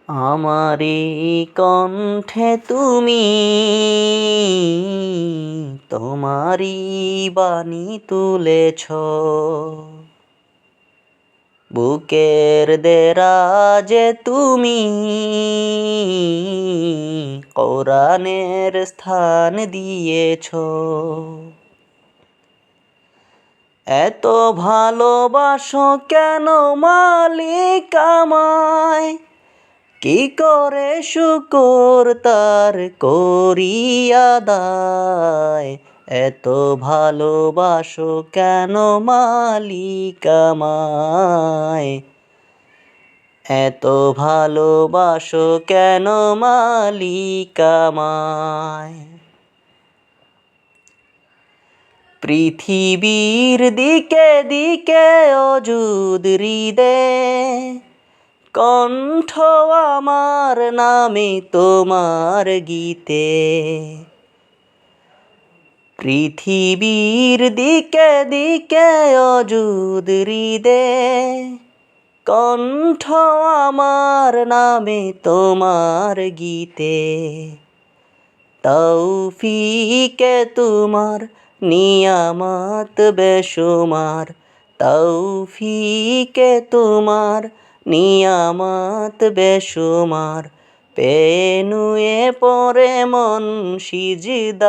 আমারি কণ্ঠে তুমি তোমারি বাণী তুলেছ, বুকের দেরাজে তুমি কোরআনের স্থান দিয়েছ। এত ভালোবাসো কেন মালিক আমায়, কি করে শুকর তার করি আদায়। এত ভালোবাসো কেন মালিক আমায়, এত ভালোবাসো কেন মালিক আমায়। পৃথিবীর দিকে দিকে অযুদ হৃদে কণ্ঠ আমার নামে তোমার গীতে। পৃথিবীর দিকে দিকে অযুদ হৃদে কণ্ঠ আমার নামে তোমার গীতে। তৌফিকে তোমার নিয়ামত বেশুমার, তৌফিকে তোমার নিয়ামত বেশুমার। পেনুয়ে পড়ে মন সিজদায়,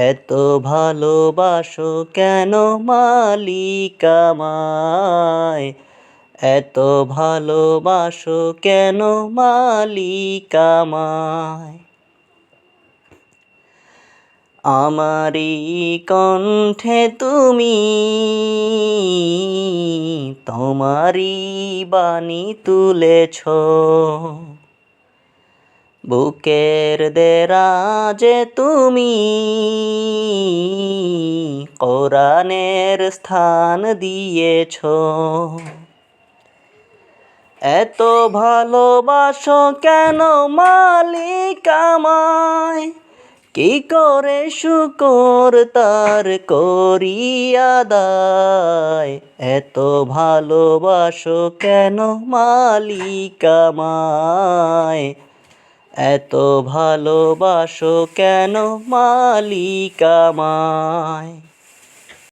এত ভালোবাসো কেন মালিক আমায়, এত ভালোবাসো কেন মালিক আমায়। আমারি কণ্ঠে তুমি তোমারি বাণী তুলেছ, বুকের দেরাজে তুমি কোরআনের স্থান দিয়েছ। এত ভালোবাসো কেন মালিক আমায়, কি করে শুকর তার করি আদায়। এত ভালোবাসো কেন মালিক আমায়, এত ভালোবাসো কেন মালিক আমায়।